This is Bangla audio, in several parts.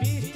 বৃষ্টি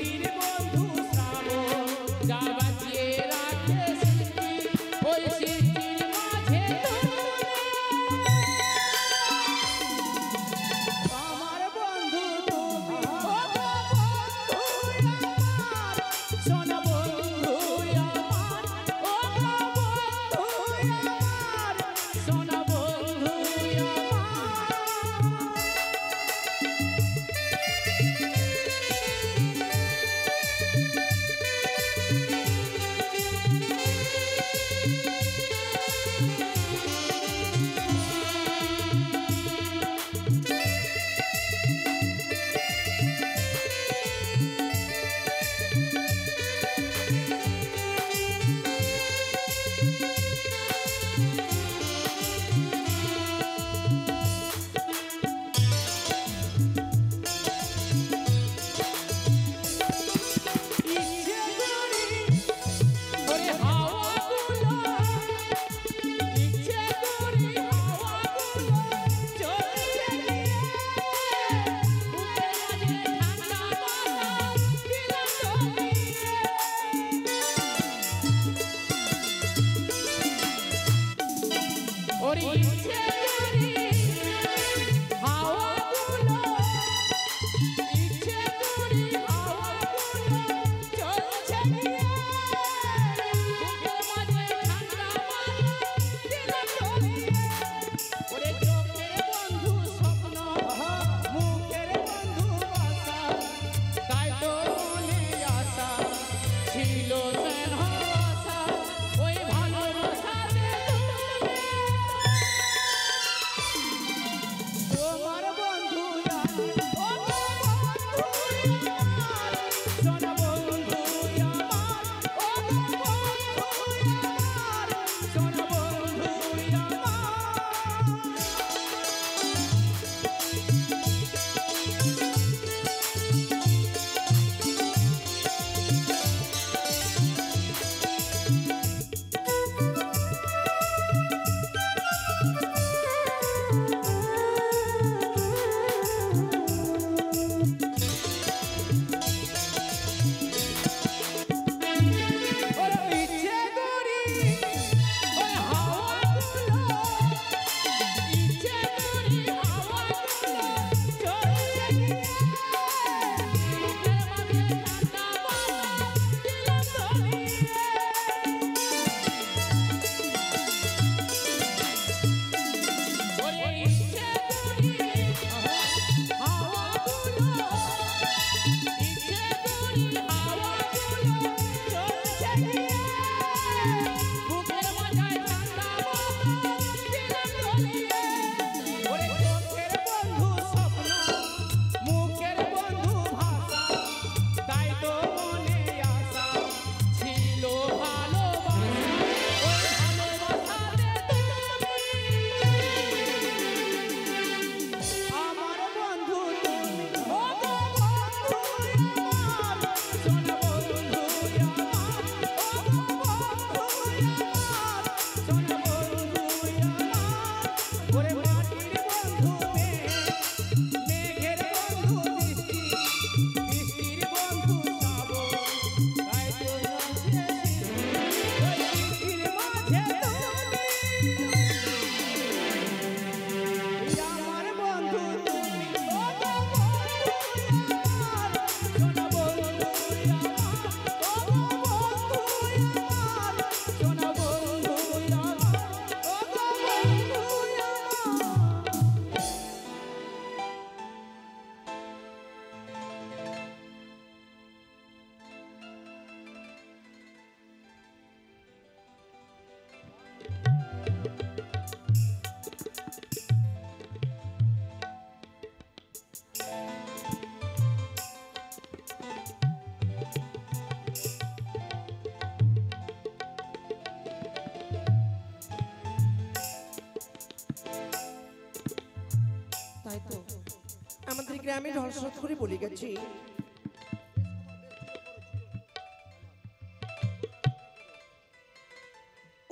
আমাদের গ্রামে ঢলসত করে বলে গেছি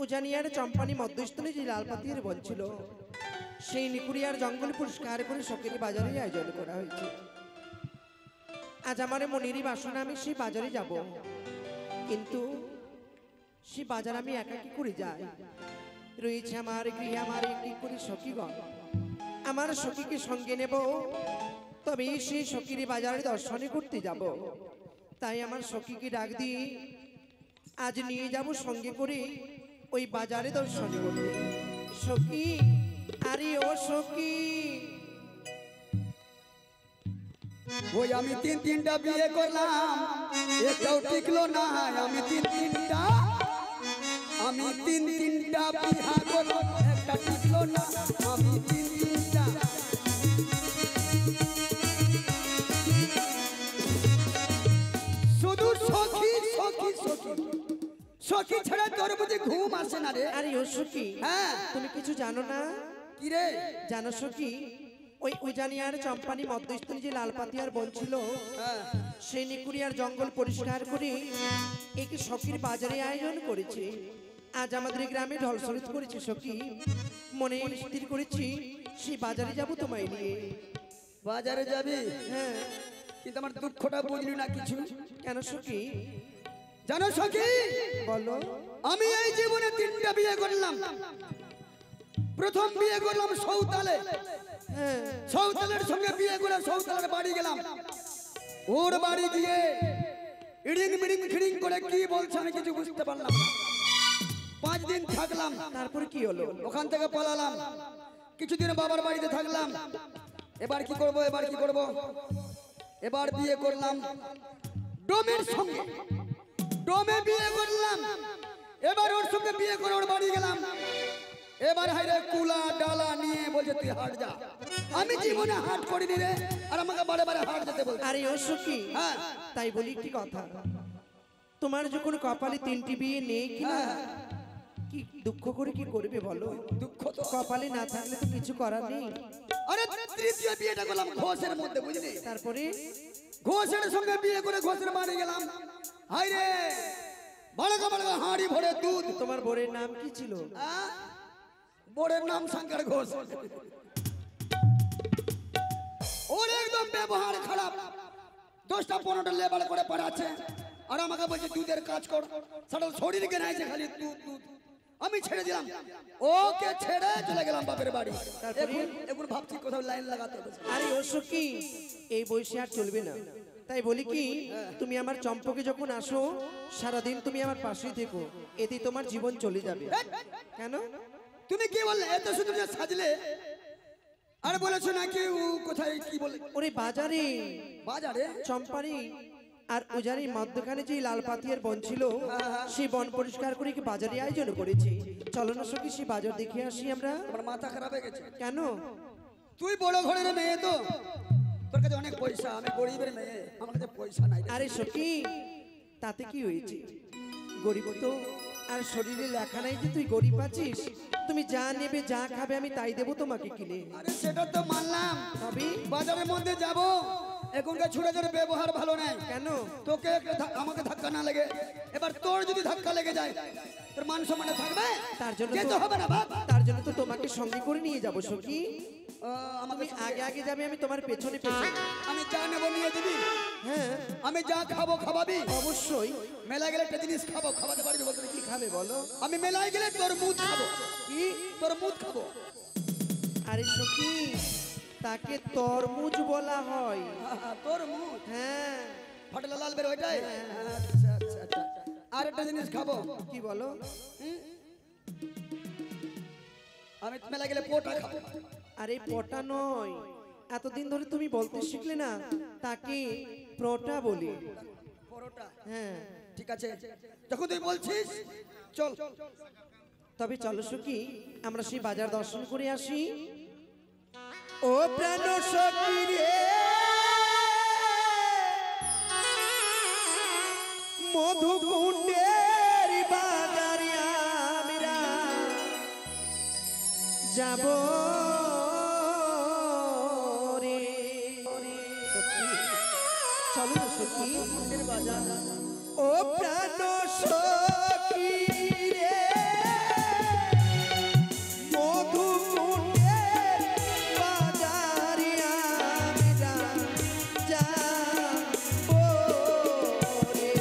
উজানিয়ার চম্পানি মধ্যস্থলে যে লালপাতির বন ছিল সেই নিকুড়িয়ার জঙ্গল পরিষ্কার করে শখের বাজারে আয়োজন করা হয়েছে। আজ আমার মনেরই বাসনা আমি সেই বাজারে যাব, কিন্তু সেই বাজার আমি একা কি করে যাই? রয়েছে আমার গৃহে আমার কি করে সখীগণ, আমার সখীকে সঙ্গে নেব, তবে সেই সখীর বাজারে দর্শনে করতে যাব। তাই আমার সখীকে ডাক দিয়ে আজ নিয়ে যাব সঙ্গে করে ওই বাজারে দর্শনে করতে। সখী, আরে ও সখী, ওই আমি তিনটা বিয়ে করলাম, একটাও টিকলো না। আমি তিনটা বিয়ে করলাম, একটা টিকলো না। আমি তিনটা শুধু সখী সখী সখী সখী ছাড়া তোর বুঝি ঘুম আসে না রে? আরে ও সখী, হ্যাঁ তুমি কিছু জানো না? কি রে? জানো সখী, ওই উজানিয়ার চম্পানি মধ্যস্থলে যে লালপাতিয়ার বন ছিল সেই নিকুড়িয়ার জঙ্গল পরিষ্কার করে একটি সখীর বাজারে আয়োজন করেছে। আজ আমাদের গ্রামে ঢলসরিত করেছে সখী, মনে স্থির করেছি সেই বাজারে যাব তোমায় নিয়ে। বাজারে যাবি? হ্যাঁ। কিন্তু আমার দুঃখটা বুঝলি না কিছু। কেন সখী? জানো সখী, বলো। আমি এই জীবনে তিনটা বিয়ে করলাম। প্রথম বিয়ে করলাম সৌতালে, সৌতালের সঙ্গে বিয়ে করে সৌতালের বাড়ি গেলাম। ওর বাড়ি গিয়ে ইডিং বিডিং খিডিং করে কি বলছে আমি কিছু বুঝতে পারলাম না। 5 দিন থাকলাম, তারপর কি হলো? ওখান থেকে পালালাম। কিছুদিন বাবার বাড়িতে থাকলাম। এবার কি করব, এবার বিয়ে করলাম ডোমের সঙ্গে। ডোমে বিয়ে করলাম, এবার ওর সঙ্গে বিয়ে করে ওর বাড়ি গেলাম। এবার হাইরে কুলা ডালা নিয়ে বলছে তুই হাট যা। আমি জীবনে হাট করিনি রে, আর আমাকে বারে বারে হাট যেতে বলছে। আরে ও সখী, হ্যাঁ তাই বলি কি কথা, তোমার যখন কপালে 3টি বিয়ে নেই কিনা, কি দুঃখ করে কি করবে বলো? দুঃখ তো কপালে না থাকলে তো কিছু করার নেই। আরে তৃতীয় বিয়েটা করলাম ঘোষের মধ্যে, বুঝলি? তারপরে ঘোষের সঙ্গে বিয়ে করে ঘোষের বাড়ি গেলাম। হাইরে বাড়কা বাড়কা হাঁড়ি ভরে দুধ। তোমার বোরের নাম কি ছিল? বোরের নাম শঙ্কর ঘোষ। ওর একদম ব্যবহার খারাপ। 10টা 15টা লেবার করে পড়াচ্ছে, আর আমাকে বলছে দুধের কাজ কর। সারা শরীর কেনাইছে খালি দুধ দুধ। আমি ছেড়ে দিলাম, ওকে ছেড়ে চলে গেলাম বাপের বাড়ি। এখন ভাবছি কোথাও লাইন লাগাতে হবে। আরে ও সখী, এই বয়সে আর চলবে না। তাই বলি কি, তুমি আমার চম্পকে যখন আসো সারাদিন তুমি আমার পাশেই থেকো, এতে তোমার জীবন চলে যাবে। কেন? তুমি কি বললে? এত সুন্দর সাজলে, আর বলেছো নাকি ও কোথায় কি বলে? ওরে বাজারে, বাজারে চম্পানি আর উজানির মধ্যখানে যে লালপাতিয়ার বন ছিল সেই বন পরিষ্কার করে কি বাজারে আয়োজন করেছি। চলো না সখী, সেই বাজার দেখে আসি আমরা। আমার মাথা খারাপ হয়ে গেছে। কেন? তুই বড় ঘরের মেয়ে তো, তোর কাছে অনেক পয়সা, আমি গরিবের মেয়ে, আমার কাছে পয়সা নাই। আরে সখী, তাতে কি হয়েছে? গরিব তো আর শরীরে লেখা নাই যে তুই গরিব আছিস। তুমি যা নেবে যা খাবে আমি তাই দেবো তোমাকে কিনে। আরে সেটা তো মানলাম, তবে বাজারের মধ্যে যাব, এখনকার ছোটদের ব্যবহার ভালো নাই। কেন? তোকে আমাকে ধাক্কা না লেগে, এবার তোর যদি ধাক্কা লেগে যায় তোর মান সম্মানে থাকবে? তার জন্য যেতে হবে না বাপ। তার জন্য তো তোমাকে সঙ্গে করে নিয়ে যাবো সখী। আমাকে তুমি আগে আগে যাবে, আমি তোমার পেছনে পেছনে। আমি যা নেবো নিয়ে দিবি? হ্যাঁ, আমি যা খাবো খাওয়াবি? অবশ্যই। মেলা গেলে একটা জিনিস খাবো, খাওয়াতে পারবি? বলতে কি খাবে বলো? আমি মেলায় গেলে তোর মুখ খাবো। কি? তোর মুখ খাবো। আরে সখী, তাকে তরমুজ বলা হয়। তোর মুখ? হ্যাঁ। ফাটলা লাল বের ওইটাই? আচ্ছা আচ্ছা আচ্ছা। আর একটা জিনিস খাবো। কি বলো? আমি মেলা গেলে পোটা খাবো। আরে পটা নয়, এতদিন ধরে তুমি বলতে শিখলে না, তাকে প্রটা বলি। পরোটা? হ্যাঁ। ঠিক আছে, যখন তুই বলছিস চল। তবে চলো সখী, আমরা সেই বাজার দর্শন করে আসি। ও প্রাণ সখী রে, মধুকুণ্ডের বাজারে আমরা যাব রে। চলো না সখী। শখের বাজার ও প্রাণ সখী রে মধুকুণ্ডের বাজারে আমরা যাবো রে।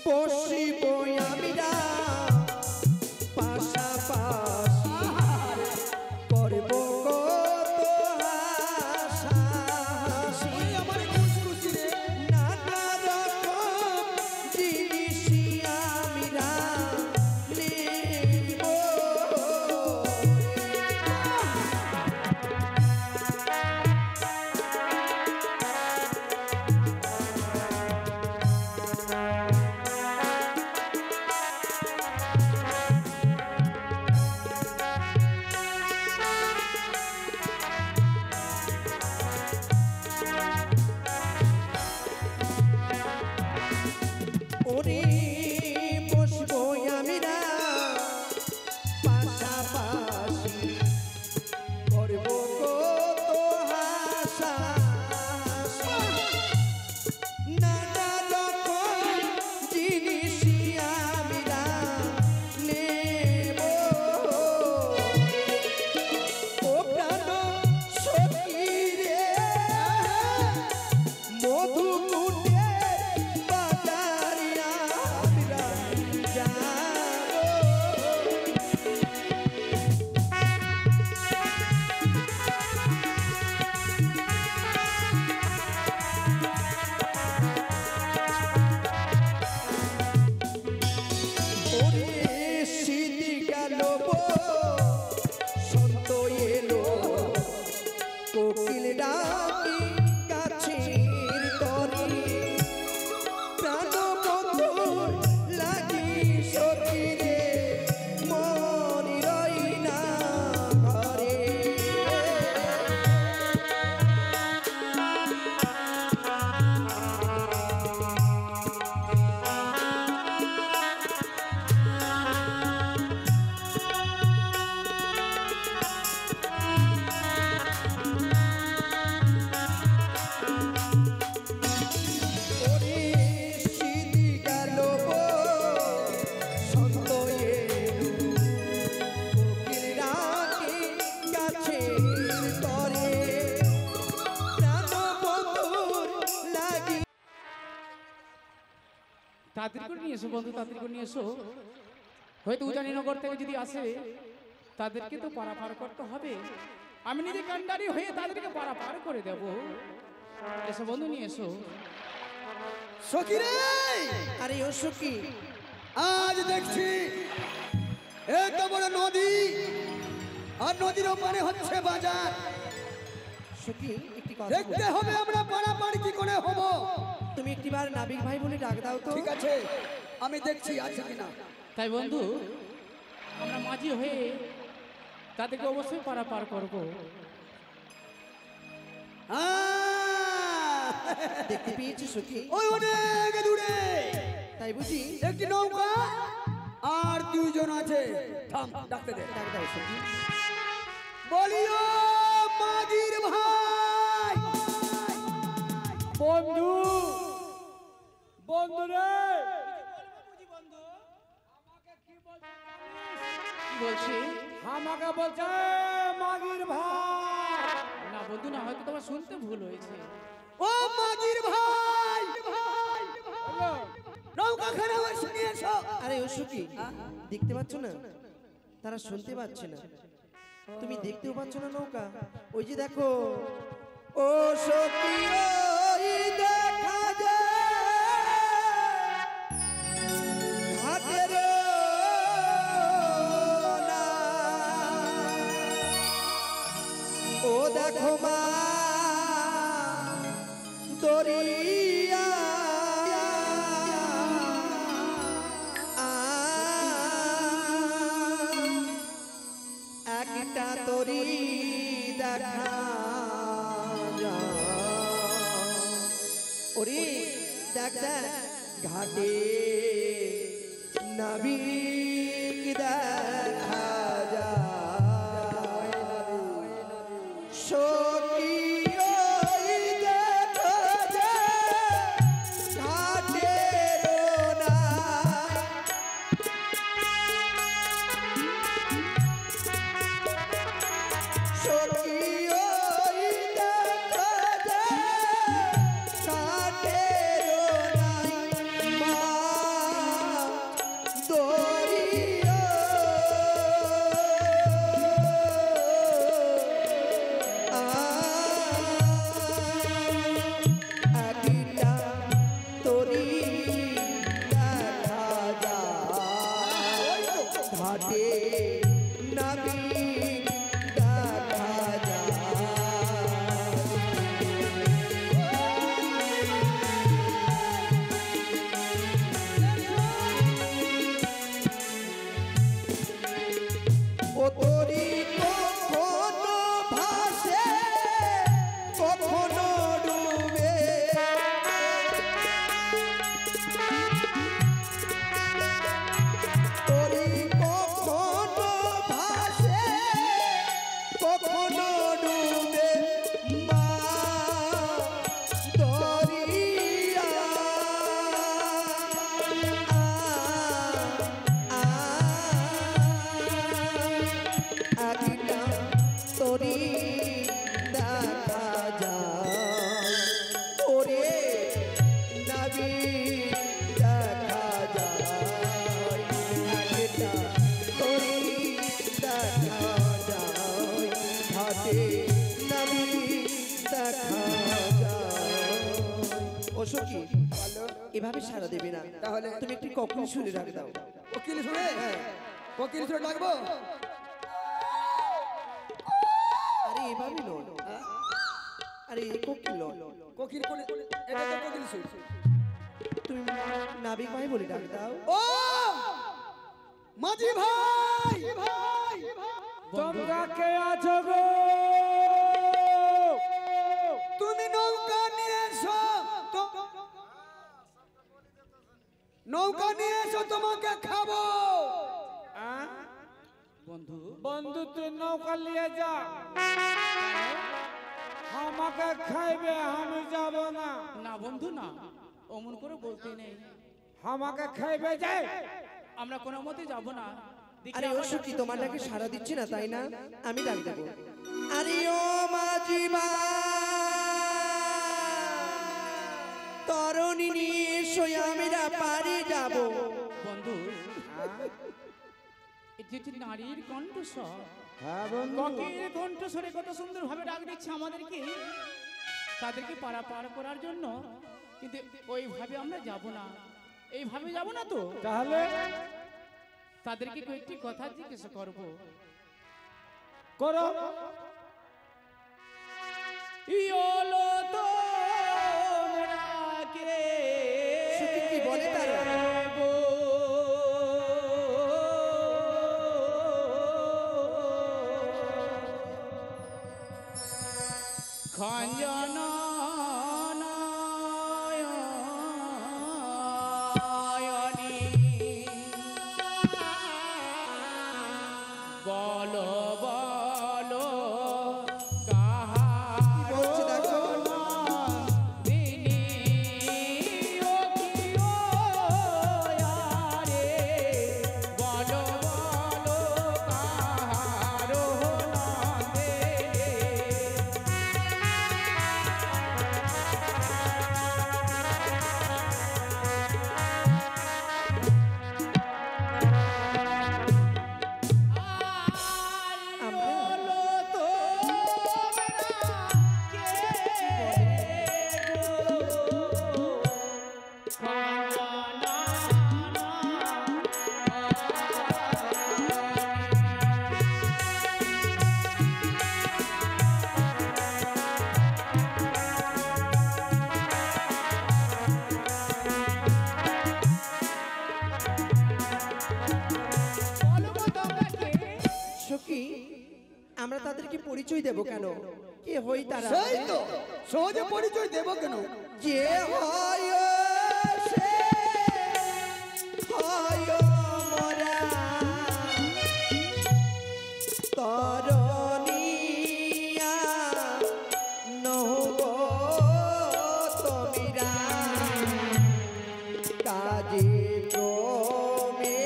বসিব আমরা পাশাপাশি করব কত হাসাহাসি। আমার খুশখুশি রে নানা রকম জিনিসই আমরা নেব। ওরে বসবো আমরা পাশাপাশি করব কত হাসাহাসি। নানা রকম জিনিসই আমরা নেব। ও প্রাণ সখী রে মধুকুণ্ডের বাজারে আমরা যাবো। ওরে শীত গেল সন্ত এলো কোকিল ডাকি গাছের তরে প্রাণ বন্ধুর লাগি সখী রে মন রই না ঘরে। ওরে শীত গেল সন্ত এলো কোকিল ডাকে গাছের তরে প্রাণ বন্ধুর লাগি। তাড়াতাড়ি করে নিয়ে এসো বন্ধু, তাড়াতাড়ি করে নিয়ে এসো। হয়তো উজানিনগর থেকে যদি আসে তাদেরকে তো পারাপার করতে হবে। আমি নিজে কান্ডারি হয়ে তাদেরকে পারাপার করে দেব। এসো বন্ধু, নিয়ে এসো। সখী রে আরে ও সখী, আজ দেখছি এত বড় নদী আর নদীর ওপারে হচ্ছে বাজার। সখী একটি কথা দেখতে বলি। হবে আমরা পারাপার কি করে হব। তুমি একটিবার নাবিক ভাই বলে ডাক দাও তো। ঠিক আছে, আমি দেখছি আছে কিনা। তাই বন্ধু, আমরা মাঝি হয়ে তাদেরকে অবশ্যই পারাপার করব। দেখতে পেয়েছি সখী, ওই অনেক দূরে তাই বুঝি? একটি নৌকা আর দুইজন আছে। থাম, ডাকতে দে। ডাক দাও সখী। বলিও মাঝির ভাই। বন্ধু বন্ধু রে কি বলছে? আমাকে বলছে মাগির ভাই। না বন্ধু, না, হয়তো তোমার শুনতে ভুল হয়েছে। ও মাঝির ভাই, নৌকা খানা নিয়ে এসো। আরে ও সখী, দেখতে পাচ্ছ না? তারা শুনতে পাচ্ছে না। তুমি দেখতেও পাচ্ছ না নৌকা? ওই যে দেখো, ও সখী ওই দেখা যায় ঘাটের ও দেখো মা দরিয়া একটা তরি দেখা যায়। ওরে দেখ দেখ ঘাটে নাবিক দেখা যায় সখী ওই দেখো যে ঘাটের নাই সখী ওই দেখো যে ঘাটের নাই মা দরিয়া আকিটা তোরি দেখা যায় ঘাটে নাবিক দেখা যায় ও তোরি কখনো ভাসে কখনো ডুবে তোরি কখনো ভাসে কখনো ডুবে মা দরিয়া আকিটা তোরি দেখা যায় ওরে নাবি দেখা যায় আকিটা তোরি দেখা যায় হাতে নাবি দেখা যায় ও সখী এভাবে সারা দেবে না তাহলে? তুমি একটি কখন শুনে রাখ দাও কোকিল শুনে কোকিল শুনে ডাকবো আরে এভাবে নয় আরে এই কোকিল নয় কোকিল কোন এটা তো কোকিল সুর তুমি নাবিক ভাই বলে ডাক দাও ও মাঝি ভাই তোমরা কে আছো গো? তুমি নৌকা নিয়ে এসো নৌকা নিয়ে এসো তোমাকে খাবো আহ? বন্ধু বন্ধু তুই নৌকা নিয়ে যা, আমাকে খাইবে, আমি যাব না। না বন্ধু না, অমন করে বলতে নেই, আমাকে খাইবে যাই। আমরা কোনো মতে যাব না। দেখি আরে ও আমার সখী কাছে তোমার ডাকে সাড়া দিচ্ছে না তাই না? আমি ডাক দেবো। আরে ও মাঝি তরণী নিয়ে এসো আমরা পারে যাব। বন্ধু এটি একটি নারীর কণ্ঠস্বর, হ্যাঁ বন্ধু, ককের কণ্ঠস্বরে কত সুন্দর ভাবে ডাক দিচ্ছে আমাদেরকে, তাদেরকে পারাপার করার জন্য। কিন্তু ওইভাবে আমরা যাব না, এইভাবে যাব না তো। তাহলে তাদেরকে কয়েকটি কথা জিজ্ঞাসা করব। করো। ইয়োলো তো মেরাকে সখী কি বলে তারা? গো খঞ্জনা বলো বলো কাহা বলছে দেখো। দিনী ও কি ও আরে বলো বলো কাহারো নামে সখী আমরা তাদেরকে পরিচয় দেব কেন? কে হই তারা? সেই তো সহজে পরিচয় দেব কেন? যে হয় সে হয় মোরা তরণিয়া নহব তমিরা কাজে ক্রমে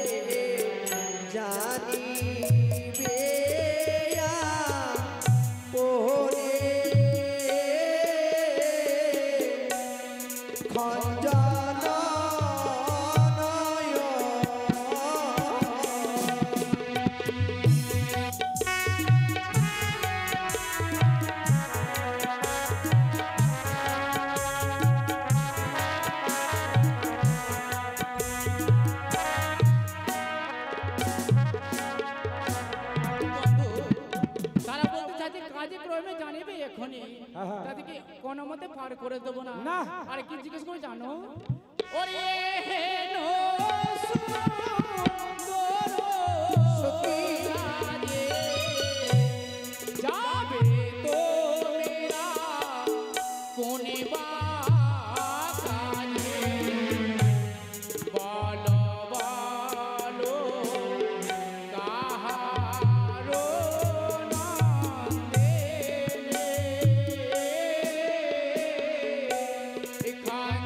জানিবে পরে খঞ্জন নয় তারা বলতে চাইছে কাজে ক্রমে জানিবে এখনই, তাদেরকে কোনো মতে পার করে দেবো না। না। আর কি জিজ্ঞেস করে জানো? ওরে হেন সুন্দর সখী। রাজে যাবে তোমরা কোনে বা কাজে? বলো বলো কাহারো নন্দে এখান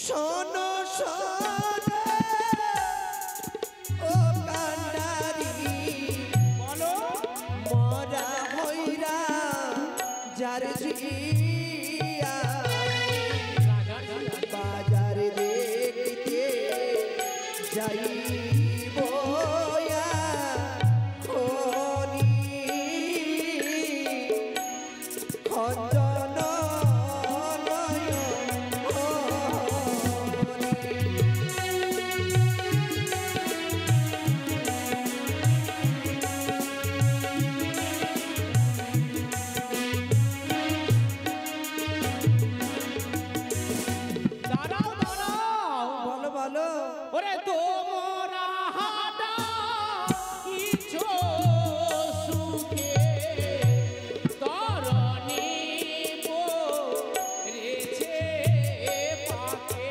শোনো শোনো ও কান্ডারি বলো মরা হইরা যার জিয়া বাজার দেখতে যাইব খনি খঞ্জন দাঁড়াও দাঁড়াও। বলো বলো ওরে তোমরা হাটা কিছু সুখে তরণী পড়েছে পাকে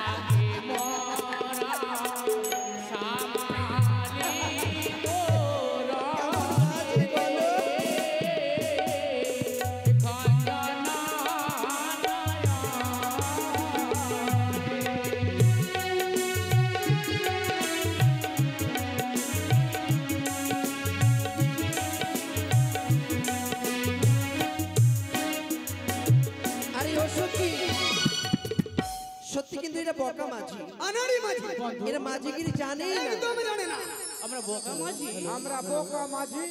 আগে মরা সামালি তোরা বলো খঞ্জনা আরে ও সত্যি সত্যি কিন্তু এটা বকা মাঝি আনারি মাঝি এরা মাঝিগিরি জানে না একদম জানে না। আমরা বোকা মাঝি আমরা বোকা মাঝি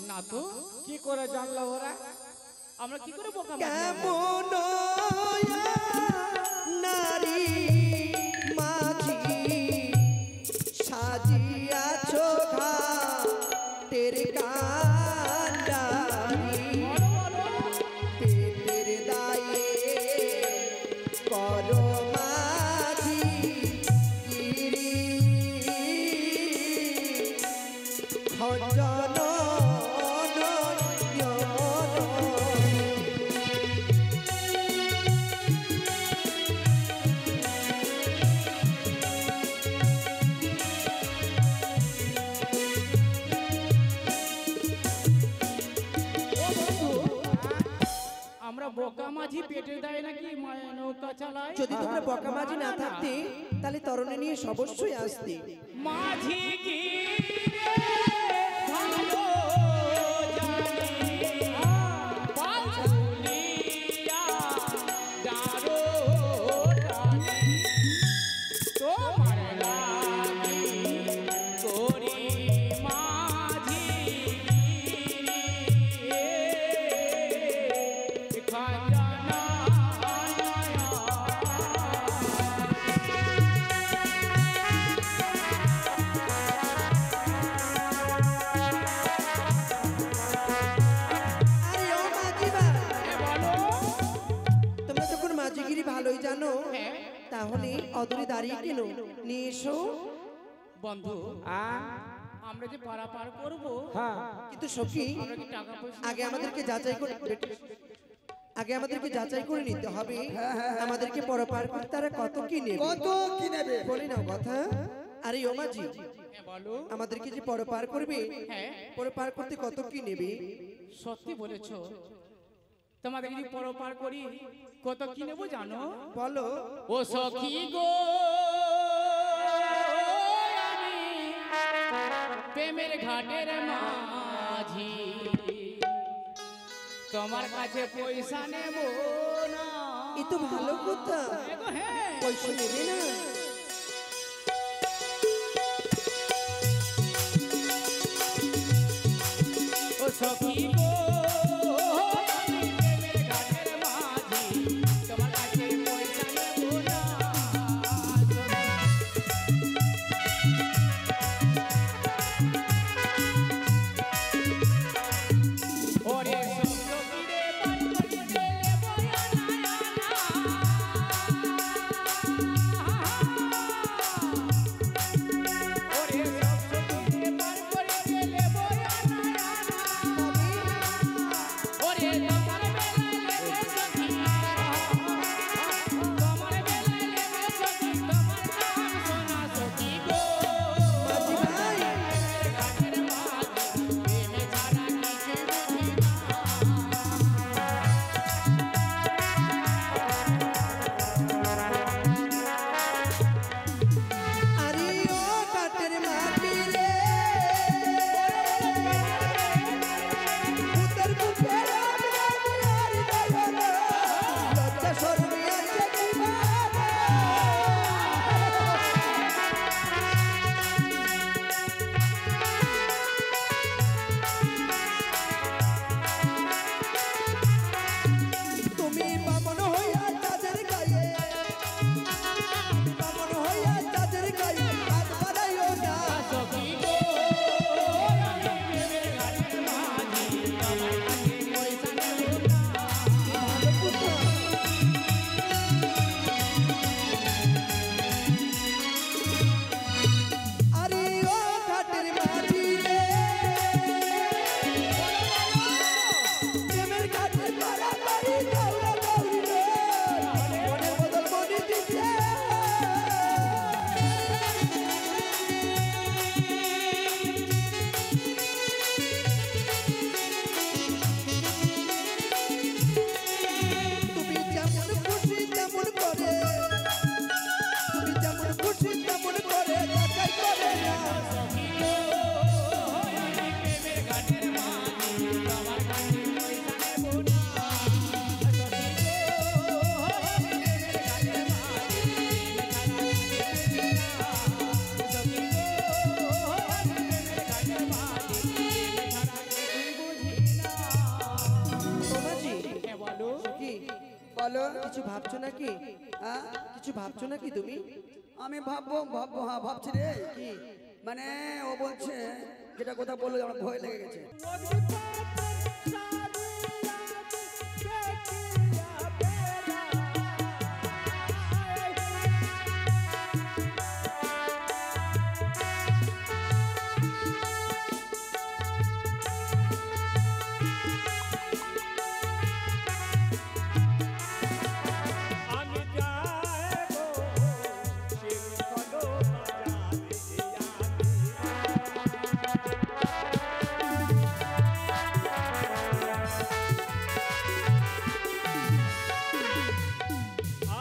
না তো কি করে জানলো ওরা? আমরা কি করে বোকা মাঝি? কেমন নারী মাঝি সাজিয়াছ ঘাটের কান্ডারি পেটের দায়ে কর মাঝি গিরি খঞ্জন আমরা বোকা মাঝি পেটে দেয় নাকি মায়া নৌকা চালায়? যদি তোমরা বকা মাঝি না থাকতে তাহলে তরণে নিয়ে অবশ্যই আসতে মাঝি কি ভালো জানি পালুলিয়া ডারো টানি তোমার লাগি করি মাঝি খাজানা দাঁড়িয়ে কেন নিয়ে এসো। বন্ধু হ্যাঁ আমরা যে পারাপার করব হ্যাঁ কিন্তু সখী আমরা কি টাকা পয়সা আগে আমাদেরকে যাচাই করে নিতে হবে আমাদেরকে পরপার করতে তারা কত কি নেবে। কত কি নেবে? বলি না কথা। আরে ও মাঝি, হ্যাঁ বলো। আমাদেরকে যে পরপার করবে হ্যাঁ পরপার করতে কত কি নেবে? সত্যি বলেছো। তোমাদের যদি পরপার করি কত কি নেবো জানো? বলো। ও সখী গো আমি প্রেমের ঘাটের মাঝি, তোমার কাছে পয়সা নেব না। এ তো ভালো কথা, হ্যাঁ পয়সা নেবে না? ও সখী গো আমি প্রেমের ঘাটের মাঝি, তোমার কাছে পয়সা নেব না। ওরে সখী রে বান করিতে বয়ানা ওরে সখী রে বান করিতে বয়ানা ওরে তোমার বেলায় লেগে সখী, তোমার বেলায় লেগে সখী, তোমার নাম শোনা সখী গো। মাঝি ভাই, ঘাটের মাঝি প্রেমে ছাড়া কিছু বুঝি না। আরে ও কাটের মাটি রে, ভূতের বুকে রাম রাম আর দয়াল, লজ্জা শরমে আছে কি বাবা। তুমি বামন হইয়া চাঁদের গায়ে, বামন হইয়া চাঁদের গায়ে হাত বাড়াইও না। সখী গো আমি প্রেমের ঘাটের মাঝি, তোমার কাছে পয়সা নেব না। ভালো কথা। আরে ও ঘাটের মাঝি রে, প্রেমের ঘাটে পারাপারি দৌড়া দৌড়ি রে, মনের বদল মনে দিছে। তুমি যেমন খুশি তেমন করে, তুমি যেমন খুশি তেমন করে যাচাই করে না। সখী গো আমি প্রেমের ঘাটের মাঝি, তোমার কাছে পয়সা নেব না। সখী গো আমি প্রেমের ঘাটের মাঝি, প্রেমে ছাড়া কিছুই বুঝি না। সখী গো আমি প্রেমের ঘাটের মাঝি, প্রেমে ছাড়া কিছুই বুঝি না। ও মাঝি, হ্যাঁ বলো। কি বলো। কিছু ভাবছো নাকি? হ্যাঁ কিছু ভাবছো নাকি তুমি? আমি ভাববো হ্যাঁ ভাবছি রে। কি? মানে ও বলছে যেটা কথা বললো আমার ভয় লেগে গেছে। আমি যাইবো সিংহলো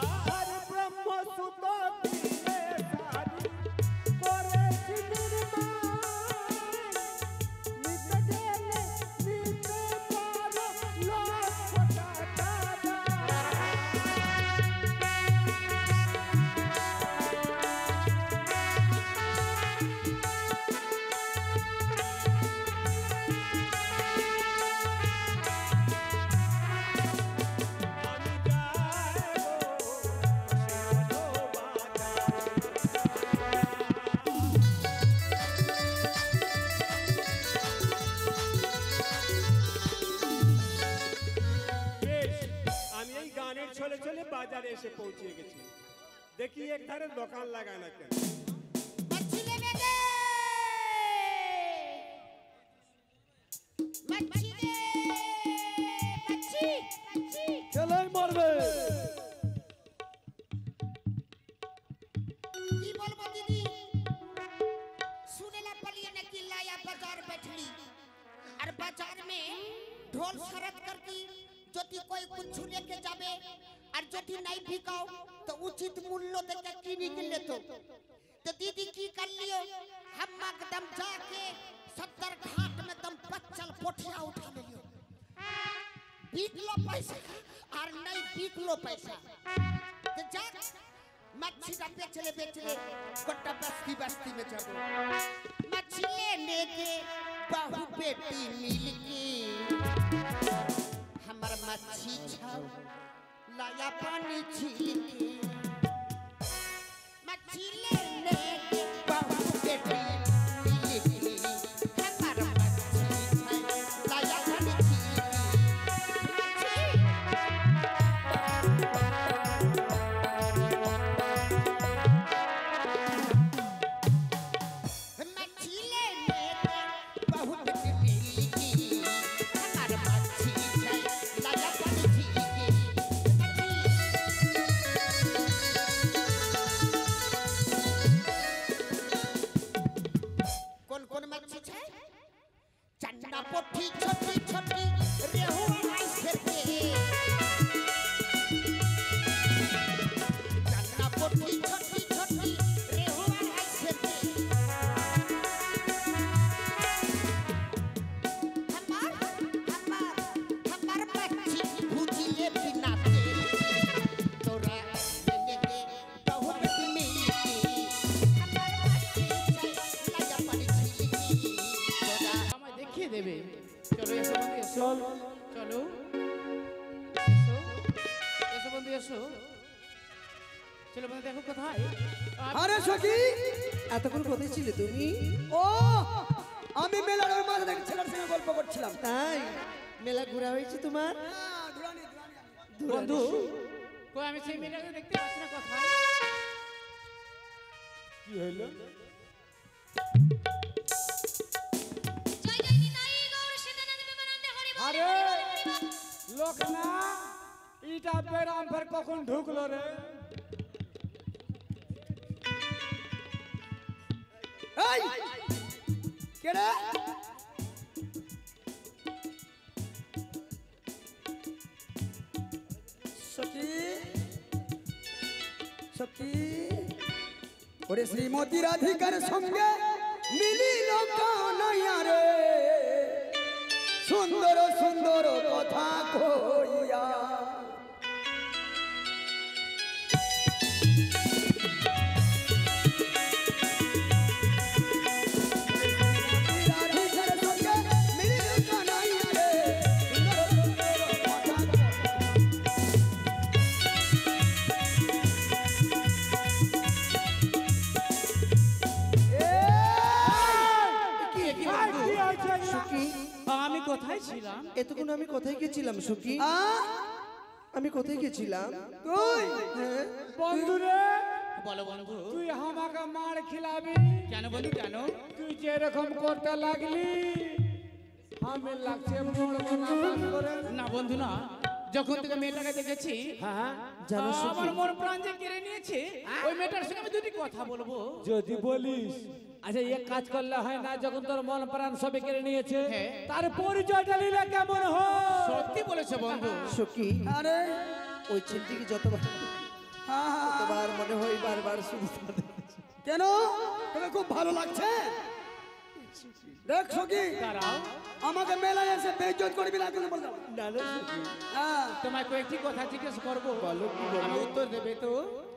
আর ব্রহ্ম সুত দিলে সারি করেছি নির্মাণ নিতে গেলে নিতে পারো লক্ষ টাকা। আমি যাইবো সিংহলো বেশ, আমি এই গানের ছলে ছলে বাজারে এসে পৌঁছে গেছি। দেখি এক ধারে দোকান লাগায় না কেন? मच्छी ले बेटे मच्छी ले मच्छी मच्छी খেলাই মারবে। की बोलबो दीदी सुनेला पलिया ने की लाया बाजार बैठली और बाजार में ढोल शरत करती যদি कोई कुछ लेके जाबे और যদি नहीं बिकाओ तो उचित मूल्य देके किनी के लेतो तो दीदी की कर लियो हम एकदम जाके सत्तर घाट में दम बच्चल पोठिया उठा लियो बिक लो पैसा और नहीं बिक लो पैसा तो जा मच्छी का बेच ले गोटा बस्ती बस्ती में जाबो मच्छी लेने के बहु बेटी मिल गई हमार मच्छी छाओ लाया पानी छील के मच्छी लेने के बहु बेटी मिल गई हमार मच्छी छाओ लाया पानी छील के मच्छी लेने के बहु बेटी मिल गई हमार मच्छी छाओ लाया पानी छील के कौन कौन मच्छी है चन्ना पोठी छोटी छोटी रेहू ऐसे पे चन्ना पोठी छोटी छोटी रेहू ऐसे पे हमार मच्छी भूजी ले बिना तेल तोरा लेने के बहुत मिली हमार मच्छी लाया पानी छिली तोरा আমায় দেখিয়ে দেবে। চলো এসো বন্ধু এসো। চল চলো এসো এসো বন্ধু এসো। চলো বন্ধু দেখো কোথায় আরে সখী, এতক্ষণ কোথায় ছিলে তুমি? ও আমি মেলার ওই মাঝে দেখে ছেলের সঙ্গে গল্প করছিলাম। তাই মেলা ঘোরা হয়েছে তোমার? বন্ধু কই আমি সেই মেয়েটাকে দেখতে পাচ্ছি না কোথায়? কি হইলো? আরে লোক না ইটা বেরাম ফের কখন ঢুকলো রে? এই কেডা? সখী সখী, ওরে শ্রীমতী রাধিকার সঙ্গে মিলিল কানাইয়া রে, সুন্দর সুন্দর কথা কইয়া। রাধিকার সঙ্গে মিলিল কানাইয়া রে, সুন্দর সুন্দর কথা কি কি বন্ধু? সখী, আমি কোথায় ছিলাম? এতক্ষণ আমি কোথায় গেছিলাম সখী? আমি কোথায় গেছিলাম? তুই হ্যাঁ বন্ধু রে, বলো বন্ধু। তুই আমাকে মার খিলাবি? কেন বন্ধু কেন? তুই যেরকম করতে লাগলি আমি লাগছে পড়বো না বাস করে। না বন্ধু না, যখন থেকে মেয়েটাকে দেখেছি হ্যাঁ, জানো সখী, আমার মন প্রাণ যে কেড়ে নিয়েছে। ওই মেয়েটার সঙ্গে আমি দুটি কথা বলবো। যদি বলিস আচ্ছা এক কাজ করলে হয় না, যখন তোর মন প্রাণ সবে কেড়ে নিয়েছে হ্যাঁ। তার পরিচয়টা নিলে কেমন হয়? সত্যি বলেছে বন্ধু। সখী আরে ওই ছেলেটিকে যতবার ততবার মনে হয় বারবার শুধু তাদের। কেন তোকে খুব ভালো লাগছে? দেখ সখী, দাঁড়াও, আমাকে মেলায় এসে বেইজ্জত করবি না কিন্তু বললাম। না না সখী, হ্যাঁ, তোমায় কয়েকটি কথা জিজ্ঞেস করবো, বলো কি বলবো? আমি উত্তর দেবে তো?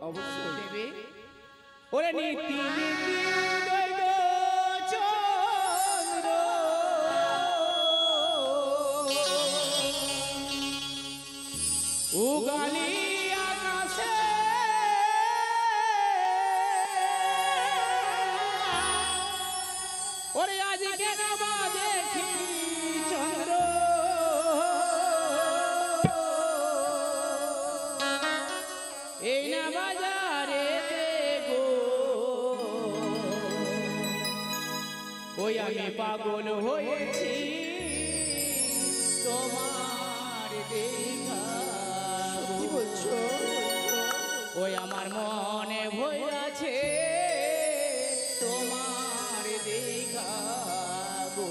অবশ্যই দেবে। ওরে নীতি নীতি উদয় গো চন্দ্র, উগালি আকাশে ওরে আজকে নামা দেখি চন্দ্র, এই না বাজারে পাগল হয়েছি তোমার দেখা। কি বলছো? ওই আমার মনে ভয় আছে তোমার দেখা গো।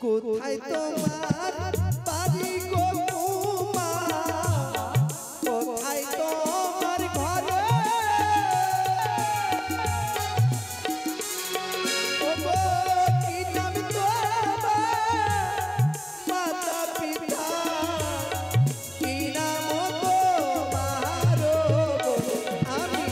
কোথায় তোমার বাড়ি গো মা? কোথায় তোমার ঘর? ও গো কি নাম তোমার? মাতা পিতা কি নাম তোমার? আমি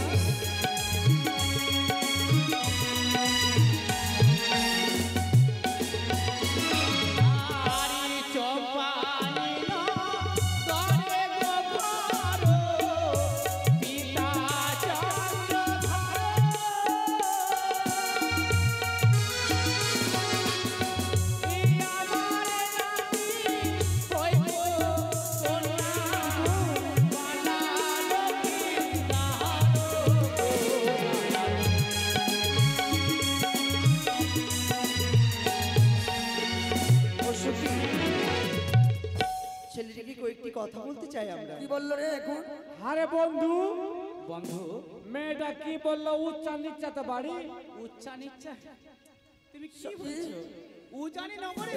ছেলেটিকে কয়েকটি কথা বলতে চাই আমরা। কি বললো রে এখন? আরে বন্ধু, বন্ধু মেয়েটা কি বললো? উচ্চা নিচ্চা তো বাড়ি। উচ্চা নিচ্চা তুমি কি বলছো? ও জানি না মরে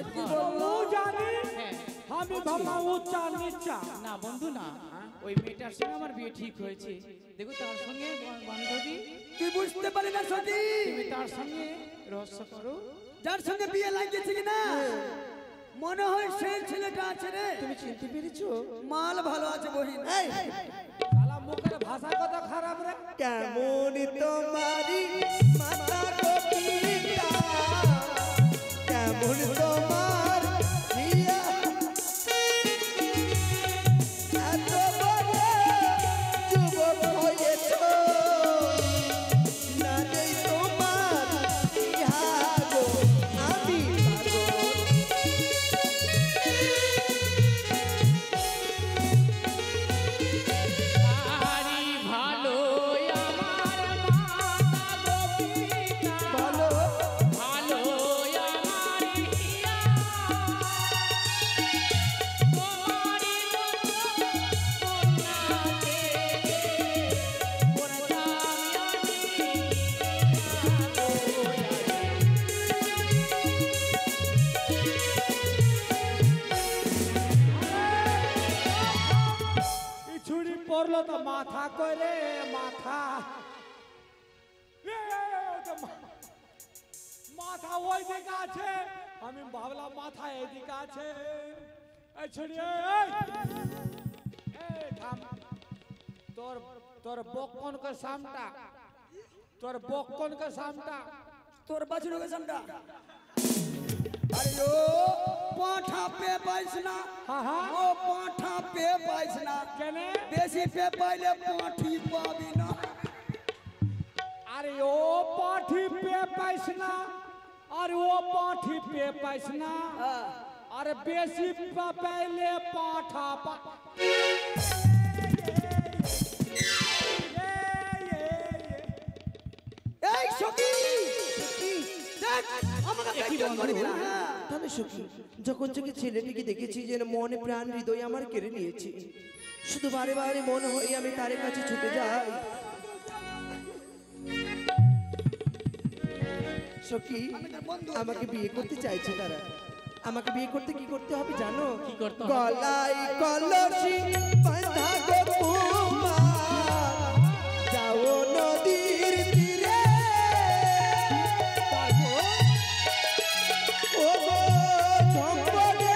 ও জানি, হ্যাঁ। আমি ভাবলাম উচ্চা নিচ্চা। না বন্ধু না, ওই মেয়েটার সঙ্গে আমার বিয়ে ঠিক হয়েছে। দেখো তার সঙ্গে বান্ধবী, তুই বুঝতে পারি না সতী? তুমি তার সঙ্গে রহস্য করো। যার সঙ্গে বিয়ে লাগিয়েছে কি না, মনে হয় সেই ছেলেটা আছে রে। তুমি চিনতে পেরেছো? মাল ভালো আছে বহিন। এই, শালা মুখের ভাষা কত খারাপ রে। কেমন তোমারি মাতা গো পিতা? কেমন তোমার হিয়া? এত বড় যুবক হয়েছো, না নেই তোমার ইহা গো। আমি পাগল। আরি ভালো আমার মা গো তো মাথা করে মাথা মাথা ওই দিকে আছে, আমি ভাবলাম মাথা এদিকে আছে। এই ছেড়ে এই থাম। তোর তোর বকন কে সামটা, তোর বকন কে সামটা, তোর বাছুর के समझा। अरे ओ पाठा पे पाइसना, हाँ, हाँ। ओ पाठा पे पाइसना, কেনে देसी पे पाइले पाठी पावी ना। अरे ओ पाठी पे पैसना, अरे ओ पाठी पे पैसना, अरे बेसी पहले पाठा पा এই সখী, দেখ আমাকে কি বেজ্জন করে দিলা। তাহলে সখী, যখন থেকে ছেলেটিকে দেখেছি যেন মনে প্রাণ হৃদয় আমার কেড়ে নিয়েছে, শুধু বারে বারে মনে হয় আমি তার কাছে ছুটে যাই। সখী, আমাকে বিয়ে করতে চাইছে তারা। আমাকে বিয়ে করতে কি করতে হবে জানো? কি করতে হবে? গলায় কলসি বাঁধা গো কুমার, যাও নদীর তীরে, ও গো ঝম্পরে,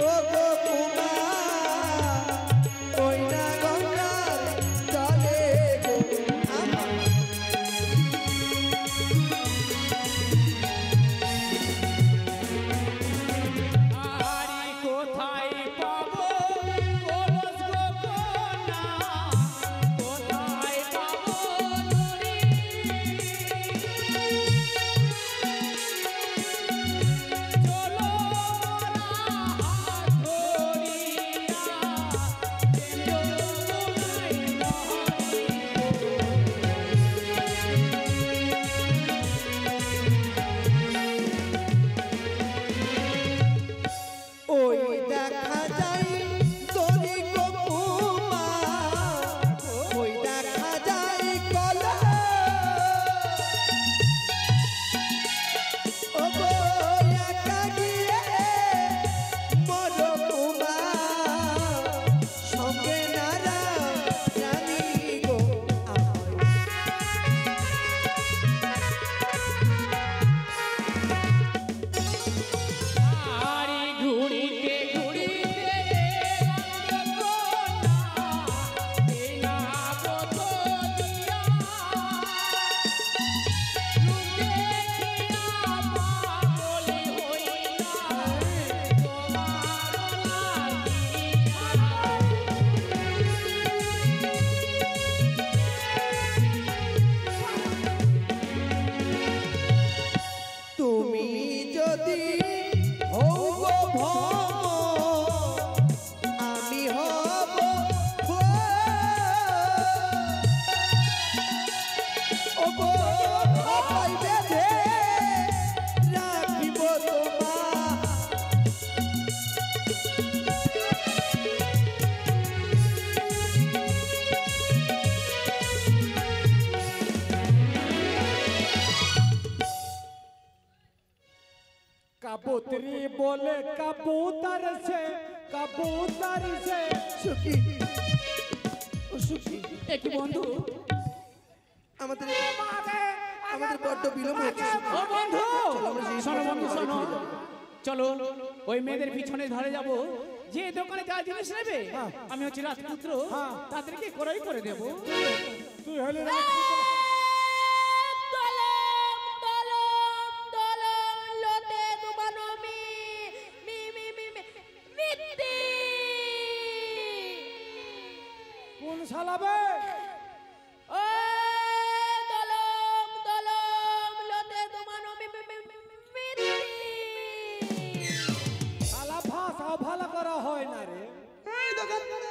ও গো কুমার, ওই না গঙ্গার জলে গো আমার। আরে কোথায় পাবো কলস গো কন্যা, কোথায় পাবো নুরি, চলো মোরা হাত ধরিয়া, চলো মোরাই ওই দেখা যায় তোরি গো কুমার, ওই দেখা যায় কলা, ও গো একা গিয়ে মর কুমার, সঙ্গে নারা রানী গো আমার। আরে ঘুরিতে ঘুরিতে গেলাম গো কন্যা, এই না কত দুনিয়া, রূপে ছিনা পাগলি হইয়া, তোমার তুমি যদি হও গো ভ্রমর, আমি হব ও গো ভয় বেঁধে রাখিব তোমার। कबूतरी बोले कबूतर से, कबूतर से সুখী, ও সুখী, একই বন্ধু। আমাদের আমাদের বড্ড বিলম্ব হচ্ছে। ও বন্ধু, চলো আমরা সেই শোনো বন্ধু বাড়ি শোনো, ফিরে যাবো। চলো ওই মেয়েদের পিছনে ধরে যাব, যে দোকানে যা জিনিস নেবে আমি হচ্ছে রাজপুত্র, তাদেরকে ক্রয় করে দেব। তুই হলে দলম দলম দলম লোতে দুবানো মি মি মি মি মি মিত্তি কোন শালাবে? ও দলম দলম লোতে দুবানো মি মি মি মিত্তি শালা ভাষা ভালো করা হয় না রে। এই দোকানদার,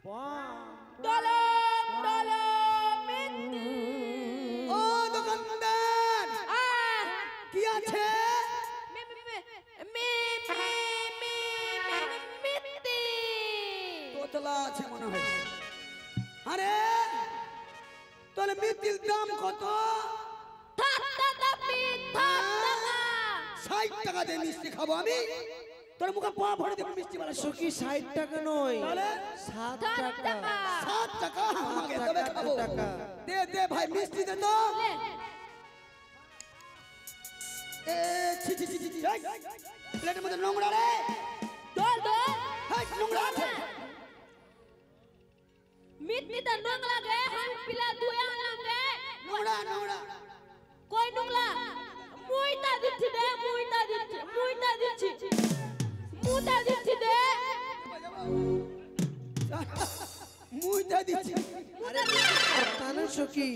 বাহ, দলম দলম মিত্তি ও দোকানদার, আহ কি আছে? মি মি মি মি মি মি মিত্তি তোতলা আছে মনে হয়। আরে তাহলে মিত্তির দাম কত? 60 টাকা। 60 টাকা দিয়ে মিষ্টি খাবো আমি? তোর মুখে পা ভরে দেব মিষ্টি বালা সখী 60 টাকা নয়, তাহলে 7 টাকা। 7 টাকা আমাকে তবে খাবো। টাকা। দে দে ভাই মিষ্টি দে তো। এ ছি ছি ছি ছি এই প্লেটের মধ্যে নোংরা রে। দোল দোল হাই নোংরা আছে। মিটমিটা নোংলা গে হাম পিলা দুয়া নামগে নোংরা নোংরা। কই নোংলা মুইতা দিচ্ছি দে মুইতা দিচ্ছি মুইতা দিচ্ছি মুইতা দিচ্ছি দে মুইটা দিচ্ছি। তা না সখী,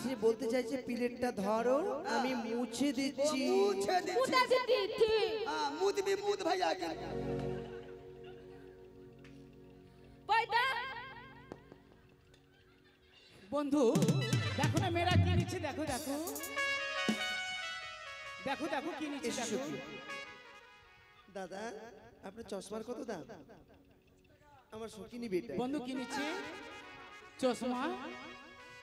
সে বলতে চাইছে প্লেটটা ধরো, আমি মুছে দিচ্ছি। মুছে দিচ্ছি। মুইতা দিচ্ছি মুদ भी মুদ ভাই আগে। পয়দা বন্ধু দেখো না মেয়েরা কি নিচ্ছে, দেখো দেখো দেখো দেখো কি নিচ্ছে এসো দেখো। সখী। দাদা আপনার চশমার কত দাম? আমার সখী নিবে এটা। বন্ধু কি নিচ্ছে? চশমা।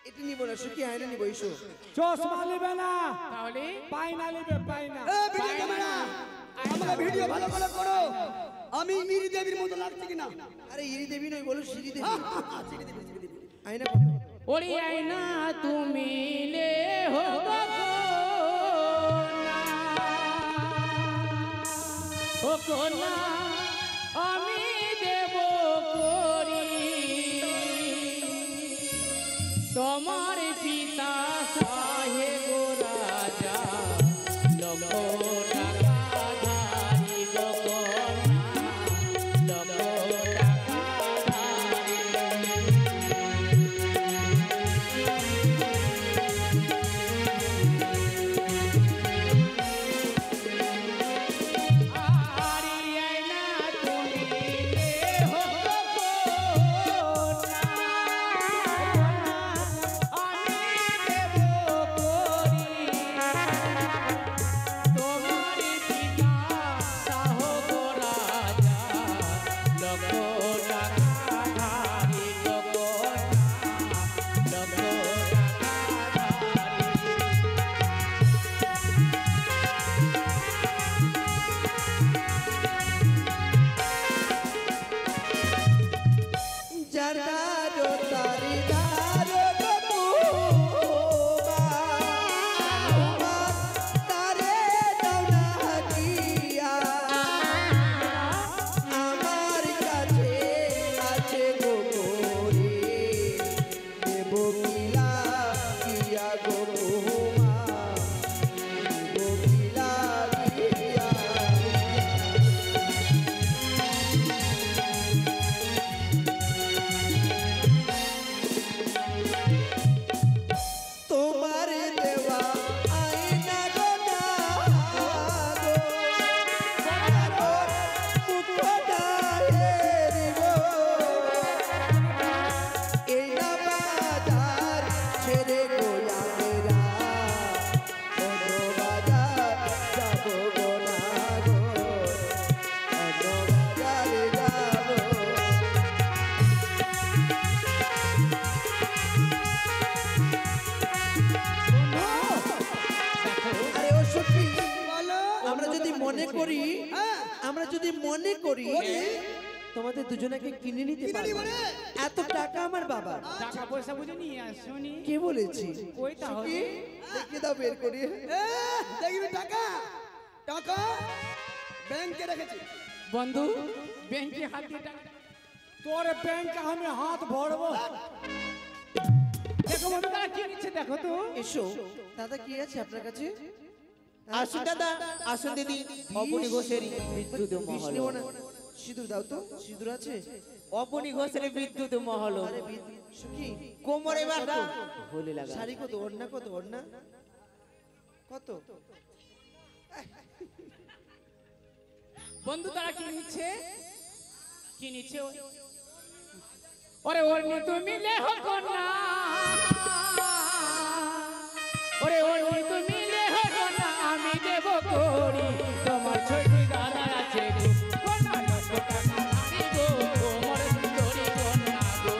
এটা নিব না সখী, আয়না নিব। এসো। চশমা নেবে না, তাহলে পায়না নেবে পায়না। এ ভিডিও ক্যামেরা আমাকে ভিডিও ভালো করে করো। আমি মিরি দেবীর মতো লাগছে কিনা? আরে ইরি দেবী নয়, বলো শ্রী দেবী। ছেড়ে দিবি ছেড়ে দিবি। আয়না কত? ওরে আয়না তুমি লে হো গো ও কোনা আমি দেব করি তোমার পিতা সাহেব রাজা লক্ষ টাকা ধারি গো কোনা লক্ষ টাকা ধারি। যার দারো তারি দারো বাবুবা, আমার তারে দাও না দিয়া। আমার কাছে আছে গো গরি, দেব কিলা কিয়া গো বৌমা, দেব কিলা কিয়া। তোমার দেওয়া আয়না গো না গো, মুখটা হেরিব। এই না বাজার ছেড়ে গো আমরা, অন্য বাজার যাব গো না গো, অন্য বাজারে যাব। আরে ও সখী, বলো। আমরা যদি মনে করি, হ্যাঁ। আমরা যদি মনে করি তোমাদের দুজনকে কিনে নিতে কিনে পারবো, নিবো রে। এত টাকা আমার বাবা। টাকা পয়সা বুঝে নিয়ে আসুনি। কে বলেছি? ওই তাহলে সখী, দেখিয়ে দাও বের করি। এ দেখবি টাকা টাকা ব্যাংকে রেখেছি। বন্ধু ব্যাংকে হাত দিয়ে টাকা তোর ব্যাংক আমি হাত ভরবো। দেখো বন্ধু তারা কি নিচ্ছে দেখো তো। এসো দাদা, কি আছে আপনার কাছে? আসুন দাদা, আসুন দিদি। অবনী ঘোষের বিদ্যুৎ বিষ মহল। নেবো না। সিঁদুর দাও তো, সিঁদুর আছে? অবনী ঘোষের বিদ্যুৎ মহল। আরে সখী, কোমরে বাঁধা ভুলে লাগা। শাড়ি কত? ওড়না কত? ওড়না কত? বন্ধু তারা কি নিচ্ছে? কি নিচ্ছে? ওরে ওর নি তুমি লেহো কোনা, ওরে ওর নি তুমি লেহো কোনা আমি দেব করি তোমার ছোট দাদা আছে গো কোনা লক্ষ টাকা আমি গো তোমার সুন্দরী কন্যা গো।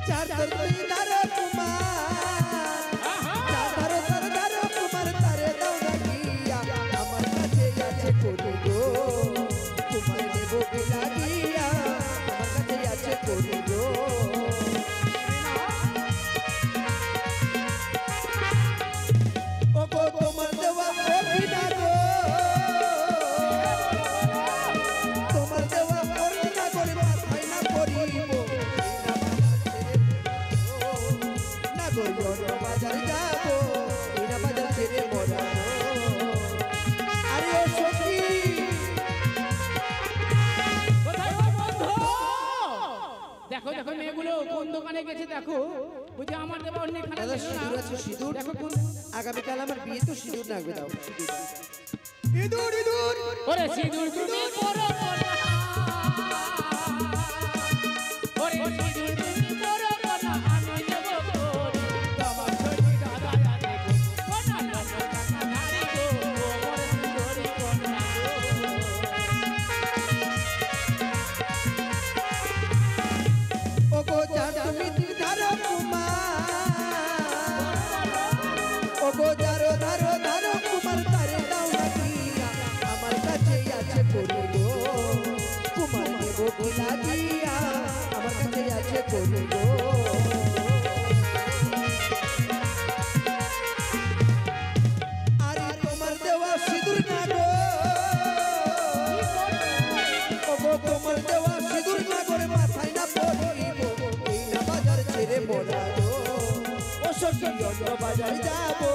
চার তর তুই দারো কুমার, চার ধরো তর দারো কুমার, কই অন্য বাজার যাবো এই না বাজার ছেড়ে মোরা আরে ও সখী কোথায় গো বন্ধু? দেখো দেখো মেয়েগুলো কোন দোকানে গেছে দেখো বুঝি আমার দেবা অন্য খানা দাদা ছিল না। সিঁদুর আছে সিঁদুর দেখো কোন আগামীকাল আমার বিয়ে তো সিঁদুর লাগবে দাও সিঁদুর ইঁদুর ইঁদুর ওরে সিঁদুর তুমি পরো না ওরে সিঁদুর তুমি পরো না আমি দেব তোরে তোমার ছড়ি দাদা দেখো কোনা না টাকা ধারি গো ওরে সিঁদুরি কোনা ও গো যার তুমি ধারো কুমার ও গো ধারো ধারো ধারো কুমার তারে দাও না দিয়া আমার কাছে আছে কোন গো কুমার দেব কি লাগিয়া আমার কাছে আছে কোন গো আরে তোমার দেওয়া সিঁদুর না গো ও গো তোমার দেওয়া সিঁদুর না করে মাথায় না পড়িব এই না বাজার ছেড়ে মোরা গো ও সখী অন্য বাজার যাবো